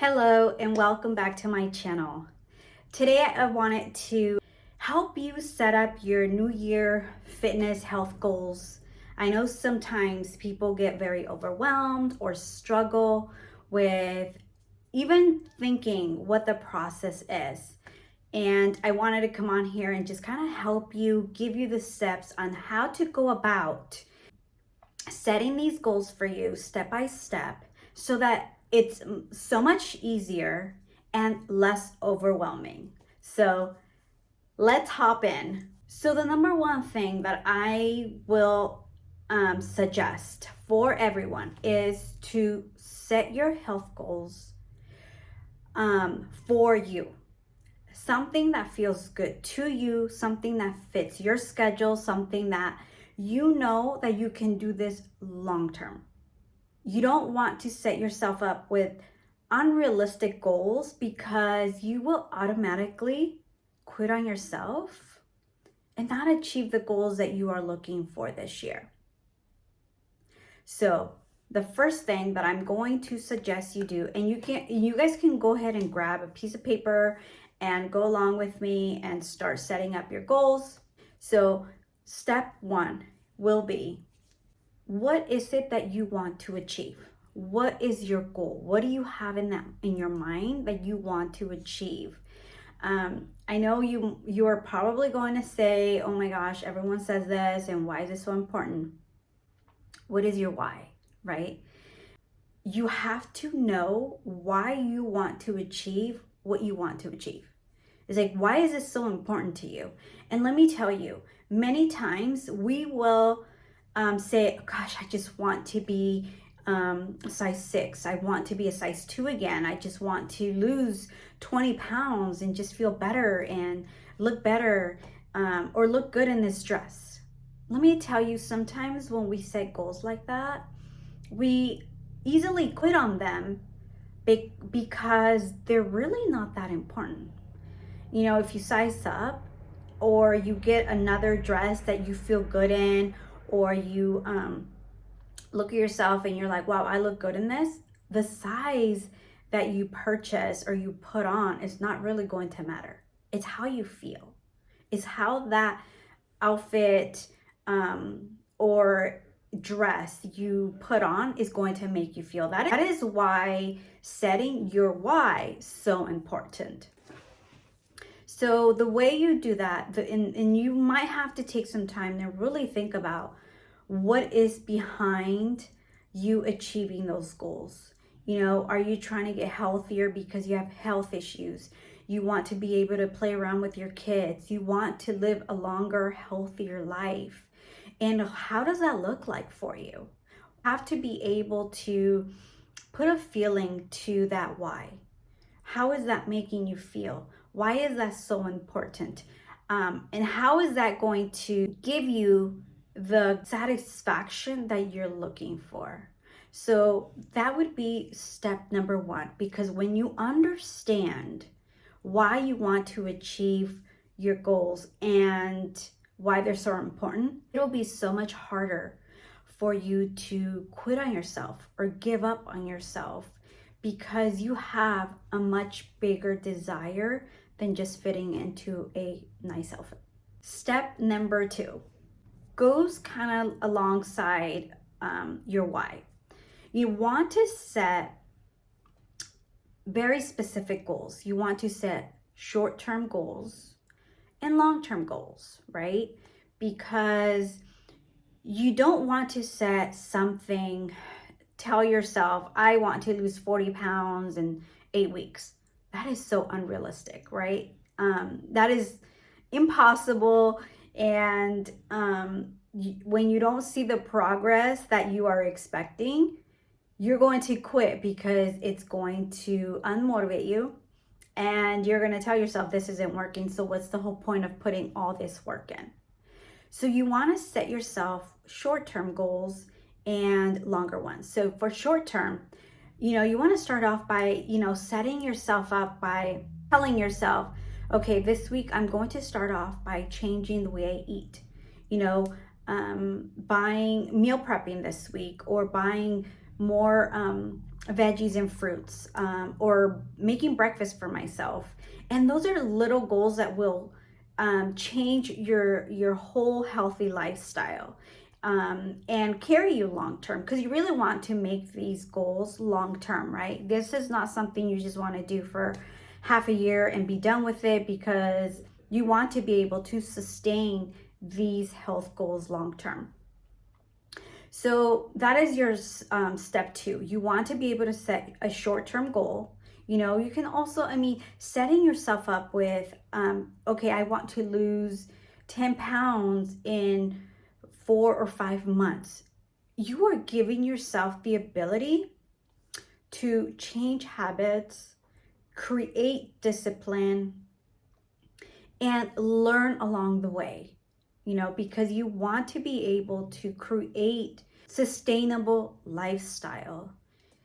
Hello and welcome back to my channel. Today I wanted to help you set up your new year fitness health goals. I know sometimes people get very overwhelmed or struggle with even thinking what the process is. And I wanted to come on here and just kind of help you, give you the steps on how to go about setting these goals for you step by step so that it's so much easier and less overwhelming. So let's hop in. So the number one thing that I will suggest for everyone is to set your health goals for you. Something that feels good to you, something that fits your schedule, something that you know that you can do this long term. You don't want to set yourself up with unrealistic goals because you will automatically quit on yourself and not achieve the goals that you are looking for this year. So the first thing that I'm going to suggest you do, and you guys can go ahead and grab a piece of paper and go along with me and start setting up your goals. So step one will be, what is it that you want to achieve? What is your goal? What do you have in your mind that you want to achieve? I know you are probably going to say, oh my gosh, everyone says this, and why is this so important? What is your why, right? You have to know why you want to achieve what you want to achieve. It's like, why is this so important to you? And let me tell you, many times we will say, gosh, I just want to be size 6. I want to be a size 2 again. I just want to lose 20 pounds and just feel better and look better or look good in this dress. Let me tell you, sometimes when we set goals like that, we easily quit on them because they're really not that important. You know, if you size up or you get another dress that you feel good in, or you look at yourself and you're like, wow, I look good in this, the size that you purchase or you put on is not really going to matter. It's how you feel. It's how that outfit or dress you put on is going to make you feel. That is why setting your why is so important. So the way you do that, and you might have to take some time to really think about what is behind you achieving those goals. You know, are you trying to get healthier because you have health issues? You want to be able to play around with your kids. You want to live a longer, healthier life. And how does that look like for you? You have to be able to put a feeling to that why. How is that making you feel? Why is that so important? And how is that going to give you the satisfaction that you're looking for? So that would be step number one, because when you understand why you want to achieve your goals and why they're so important, it'll be so much harder for you to quit on yourself or give up on yourself, because you have a much bigger desire than just fitting into a nice outfit. Step number two goes kind of alongside your why. You want to set very specific goals. You want to set short-term goals and long-term goals, right? Because you don't want to set something, tell yourself, I want to lose 40 pounds in 8 weeks. That is so unrealistic, right? That is impossible. And when you don't see the progress that you are expecting, you're going to quit because it's going to unmotivate you. And you're going to tell yourself, this isn't working. So what's the whole point of putting all this work in? So you want to set yourself short-term goals and longer ones. So for short-term, you want to start off by, setting yourself up by telling yourself, okay, this week I'm going to start off by changing the way I eat, buying meal prepping this week, or buying more veggies and fruits, or making breakfast for myself. And those are little goals that will change your whole healthy lifestyle, and carry you long term, because you really want to make these goals long term, right? This is not something you just want to do for half a year and be done with it, because you want to be able to sustain these health goals long term. So that is your step 2. You want to be able to set a short-term goal. You know, you can also, I mean, setting yourself up with, okay, I want to lose 10 pounds in 4 or 5 months. You are giving yourself the ability to change habits, create discipline, and learn along the way, you know, because you want to be able to create sustainable lifestyle.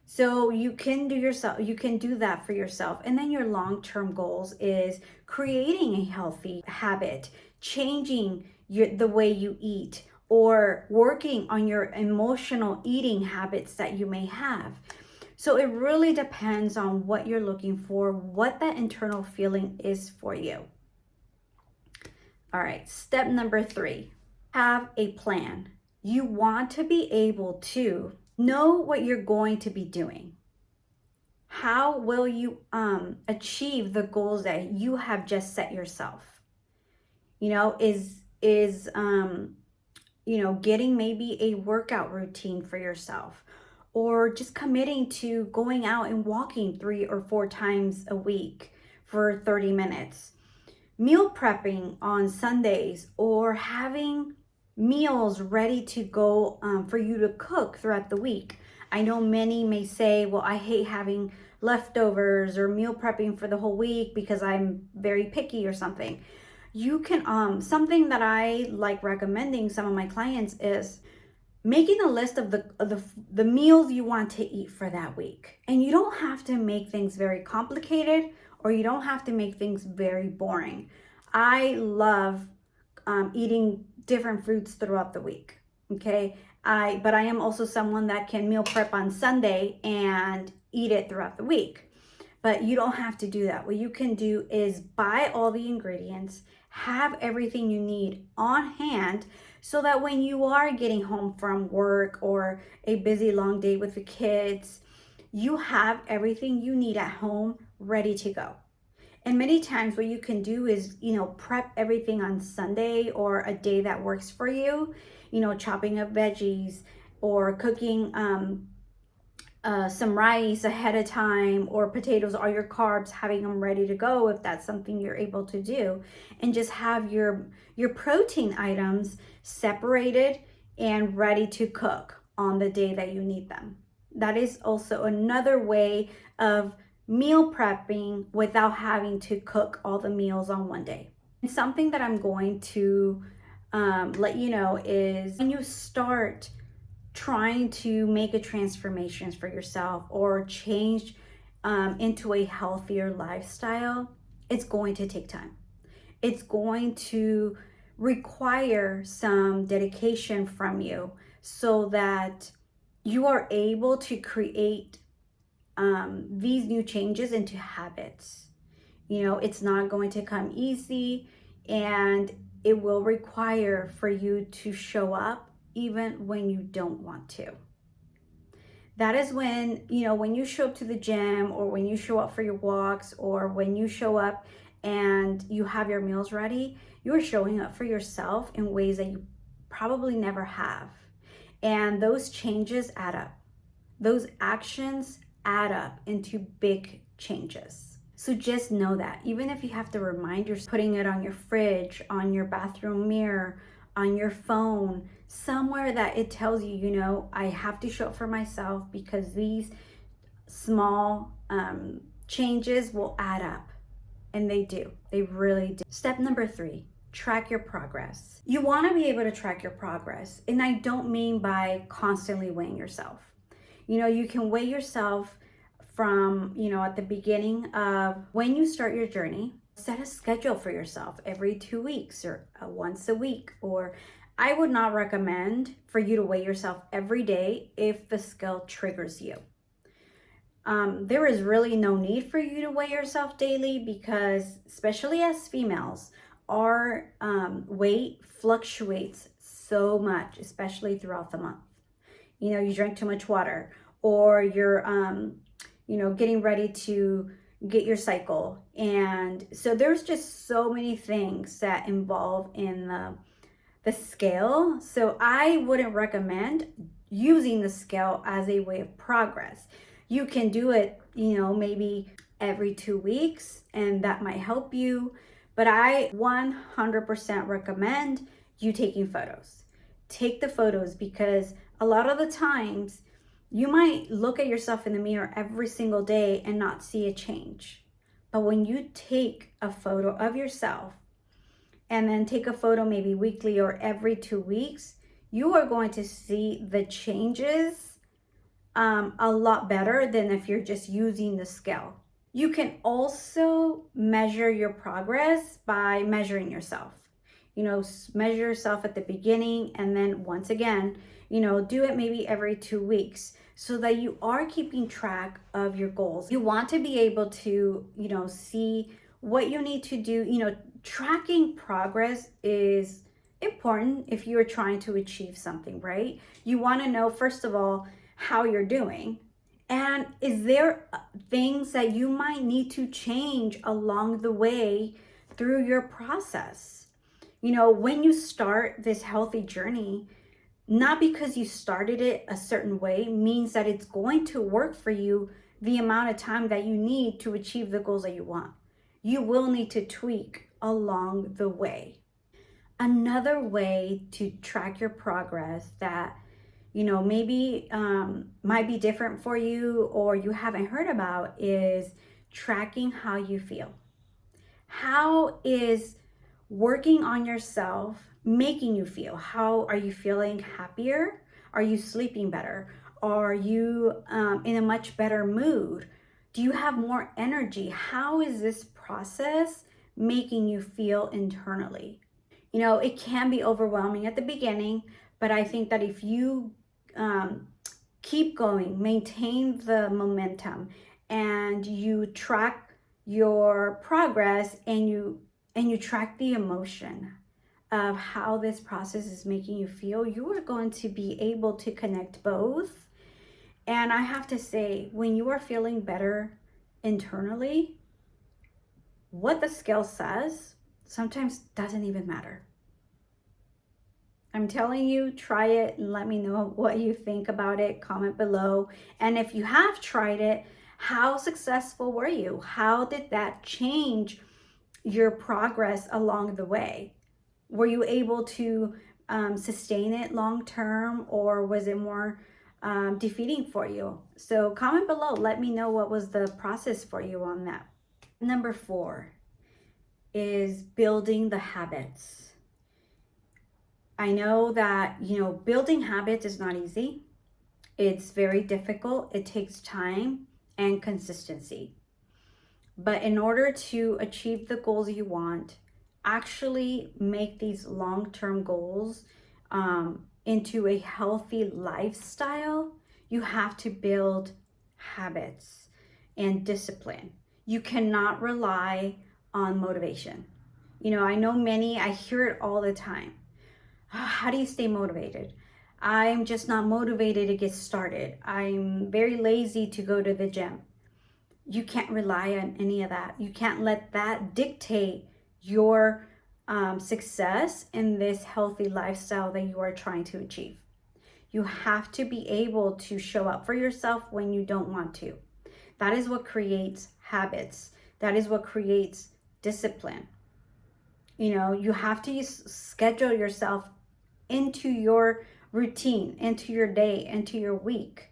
So you can do that for yourself. And then your long-term goals is creating a healthy habit, changing the way you eat, or working on your emotional eating habits that you may have. So it really depends on what you're looking for, what that internal feeling is for you. All right, step number 3, have a plan. You want to be able to know what you're going to be doing. How will you achieve the goals that you have just set yourself? You know, is you know, getting maybe a workout routine for yourself, or just committing to going out and walking 3 or 4 times a week for 30 minutes. Meal prepping on Sundays, or having meals ready to go for you to cook throughout the week. I know many may say, well, I hate having leftovers or meal prepping for the whole week because I'm very picky or something. You can, something that I like recommending some of my clients is making a list of the meals you want to eat for that week. And you don't have to make things very complicated, or you don't have to make things very boring. I love eating different foods throughout the week. Okay, but I am also someone that can meal prep on Sunday and eat it throughout the week. But you don't have to do that. What you can do is buy all the ingredients, have everything you need on hand, so that when you are getting home from work or a busy long day with the kids, you have everything you need at home ready to go. And many times what you can do is, you know, prep everything on Sunday or a day that works for you, you know, chopping up veggies, or cooking some rice ahead of time, or potatoes, all your carbs, having them ready to go if that's something you're able to do, and just have your protein items separated and ready to cook on the day that you need them. That is also another way of meal prepping without having to cook all the meals on one day. And something that I'm going to let you know is, when you start trying to make a transformation for yourself or change into a healthier lifestyle, it's going to take time. It's going to require some dedication from you, so that you are able to create these new changes into habits. You know, it's not going to come easy, and it will require for you to show up even when you don't want to. That is when, you know, when you show up to the gym, or when you show up for your walks, or when you show up and you have your meals ready, you're showing up for yourself in ways that you probably never have. And those changes add up. Those actions add up into big changes. So just know that, even if you have to remind yourself, putting it on your fridge, on your bathroom mirror, on your phone, somewhere that it tells you, you know, I have to show up for myself, because these small changes will add up. And they do. They really do. Step number 3, track your progress. You want to be able to track your progress. And I don't mean by constantly weighing yourself. You know, you can weigh yourself from, you know, at the beginning of when you start your journey. Set a schedule for yourself every 2 weeks, or once a week. Or I would not recommend for you to weigh yourself every day if the scale triggers you. there is really no need for you to weigh yourself daily because, especially as females, our weight fluctuates so much, especially throughout the month. You know, you drink too much water, or you're, getting ready to get your cycle. And so there's just so many things that involve in the scale. So I wouldn't recommend using the scale as a way of progress. You can do it, maybe every 2 weeks, and that might help you. But I 100% recommend you taking photos. Take the photos, because a lot of the times you might look at yourself in the mirror every single day and not see a change. But when you take a photo of yourself and then take a photo maybe weekly or every 2 weeks, you are going to see the changes a lot better than if you're just using the scale. You can also measure your progress by measuring yourself. Measure yourself at the beginning, and then once again, do it maybe every 2 weeks, so that you are keeping track of your goals. You want to be able to, see what you need to do. Tracking progress is important if you're trying to achieve something, right? You want to know, first of all, how you're doing. And is there things that you might need to change along the way through your process? When you start this healthy journey, not because you started it a certain way means that it's going to work for you the amount of time that you need to achieve the goals that you want. You will need to tweak along the way. Another way to track your progress that maybe might be different for you or you haven't heard about is tracking how you feel. How is working on yourself making you feel? How are you feeling? Happier? Are you sleeping better? Are you in a much better mood? Do you have more energy? How is this process making you feel internally? It can be overwhelming at the beginning, but I think that if you keep going, maintain the momentum, and you track your progress, and you track the emotion of how this process is making you feel, you are going to be able to connect both. And I have to say, when you are feeling better internally, what the scale says sometimes doesn't even matter. I'm telling you, try it and let me know what you think about it. Comment below. And if you have tried it, how successful were you? How did that change your progress along the way? Were you able to sustain it long term, or was it more defeating for you? So comment below. Let me know what was the process for you on that. Number 4 is building the habits. I know that, building habits is not easy. It's very difficult. It takes time and consistency. But in order to achieve the goals you want, actually make these long-term goals into a healthy lifestyle, you have to build habits and discipline. You cannot rely on motivation. I know I hear it all the time. How do you stay motivated? I'm just not motivated to get started. I'm very lazy to go to the gym. You can't rely on any of that. You can't let that dictate your success in this healthy lifestyle that you are trying to achieve. You have to be able to show up for yourself when you don't want to. That is what creates habits. That is what creates discipline. You have to schedule yourself into your routine, into your day, into your week.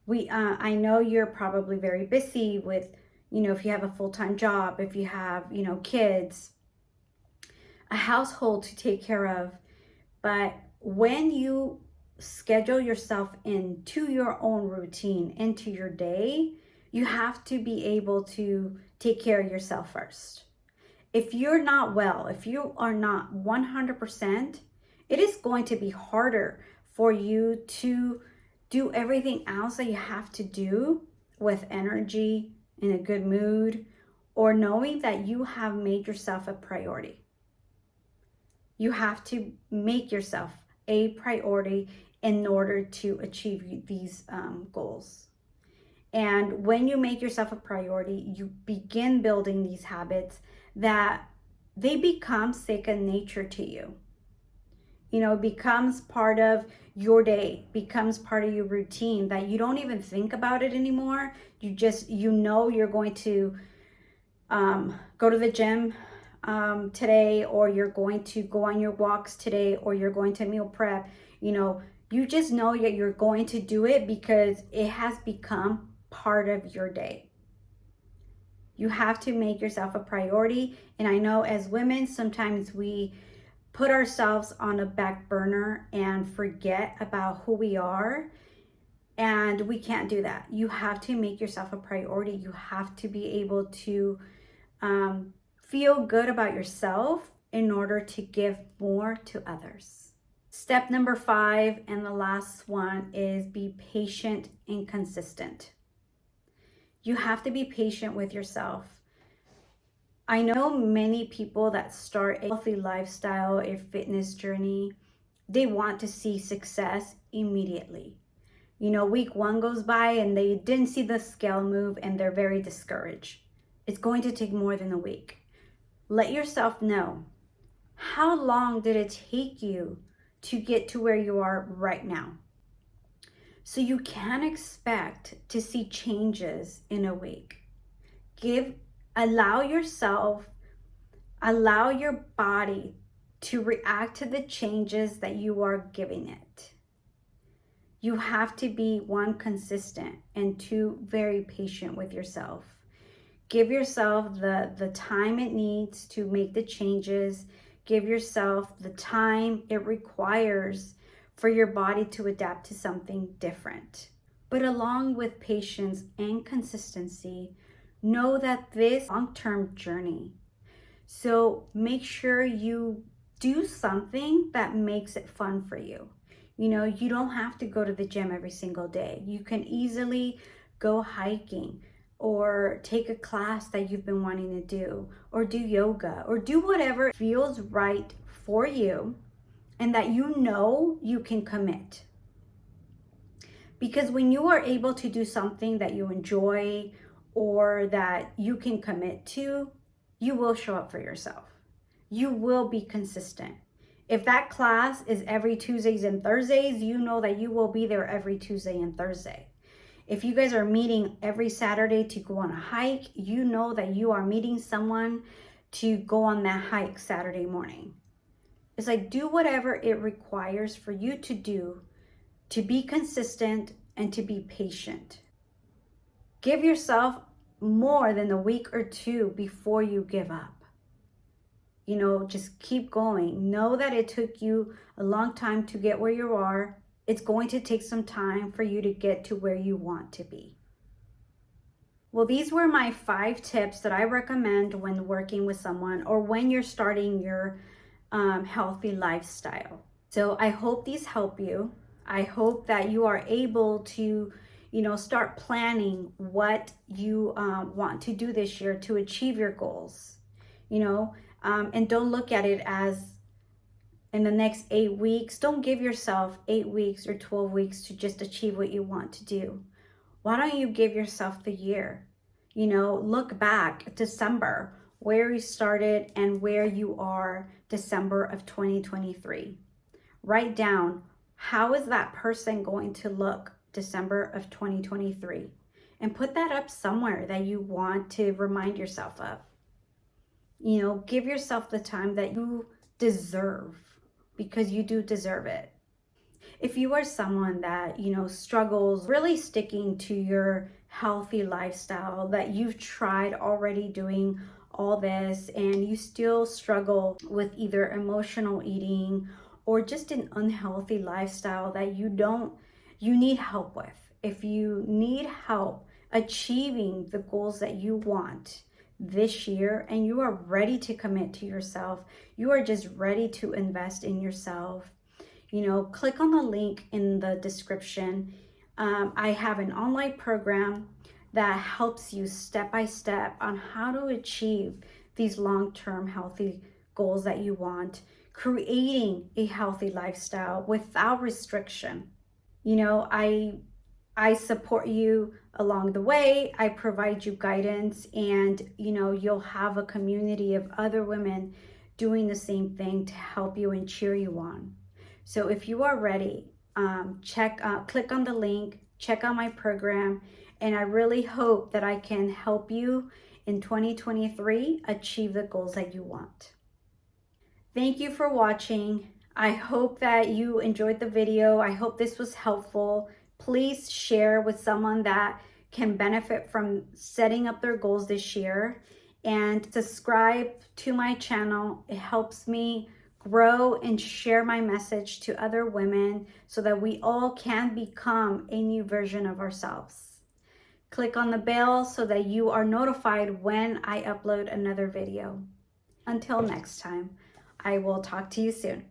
I know you're probably very busy with, if you have a full-time job, if you have, kids, a household to take care of. But when you schedule yourself into your own routine, into your day, you have to be able to take care of yourself first. If you're not well, if you are not 100%, it is going to be harder for you to do everything else that you have to do with energy, in a good mood, or knowing that you have made yourself a priority. You have to make yourself a priority in order to achieve these goals. And when you make yourself a priority, you begin building these habits that they become second nature to you. You know, it becomes part of your day, becomes part of your routine, that you don't even think about it anymore. You know you're going to go to the gym today, or you're going to go on your walks today, or you're going to meal prep. You know, you just know that you're going to do it because it has become part of your day. You have to make yourself a priority. And I know as women, sometimes we put ourselves on a back burner and forget about who we are. And we can't do that. You have to make yourself a priority. You have to be able to feel good about yourself in order to give more to others. Step number 5, and the last one, is be patient and consistent. You have to be patient with yourself. I know many people that start a healthy lifestyle, a fitness journey, they want to see success immediately. You know, week 1 goes by and they didn't see the scale move and they're very discouraged. It's going to take more than a week. Let yourself know, how long did it take you to get to where you are right now? So you can expect to see changes in a week. Allow your body to react to the changes that you are giving it. You have to be, 1, consistent, and 2, very patient with yourself. Give yourself the time it needs to make the changes. Give yourself the time it requires for your body to adapt to something different. But along with patience and consistency, know that this long-term journey. So make sure you do something that makes it fun for you. You know, you don't have to go to the gym every single day. You can easily go hiking, or take a class that you've been wanting to do, or do yoga, or do whatever feels right for you and that you know you can commit. Because when you are able to do something that you enjoy or that you can commit to, you will show up for yourself. You will be consistent. If that class is every Tuesdays and Thursdays, you know that you will be there every Tuesday and Thursday. If you guys are meeting every Saturday to go on a hike, you know that you are meeting someone to go on that hike Saturday morning. It's like, do whatever it requires for you to do to be consistent and to be patient. Give yourself more than a week or 2 before you give up. You know, just keep going. Know that it took you a long time to get where you are. It's going to take some time for you to get to where you want to be. Well, these were my 5 tips that I recommend when working with someone or when you're starting your healthy lifestyle. So I hope these help you. I hope that you are able to, start planning what you want to do this year to achieve your goals, and don't look at it as in the next 8 weeks. Don't give yourself 8 weeks or 12 weeks to just achieve what you want to do. Why don't you give yourself the year? Look back at December, where you started and where you are December of 2023. Write down, how is that person going to look December of 2023? And put that up somewhere that you want to remind yourself of. Give yourself the time that you deserve, because you do deserve it. If you are someone that, struggles really sticking to your healthy lifestyle, that you've tried already doing all this and you still struggle with either emotional eating or just an unhealthy lifestyle that you need help with. If you need help achieving the goals that you want this year and you are ready to commit to yourself, you are just ready to invest in yourself, click on the link in the description. I have an online program that helps you step by step on how to achieve these long-term healthy goals that you want, creating a healthy lifestyle without restriction. You know, I support you along the way. I provide you guidance, and you know, you'll have a community of other women doing the same thing to help you and cheer you on. So if you are ready, click on the link, check out my program, and I really hope that I can help you in 2023 achieve the goals that you want. Thank you for watching. I hope that you enjoyed the video. I hope this was helpful. Please share with someone that can benefit from setting up their goals this year, and subscribe to my channel. It helps me grow and share my message to other women so that we all can become a new version of ourselves. Click on the bell so that you are notified when I upload another video. Until next time, I will talk to you soon.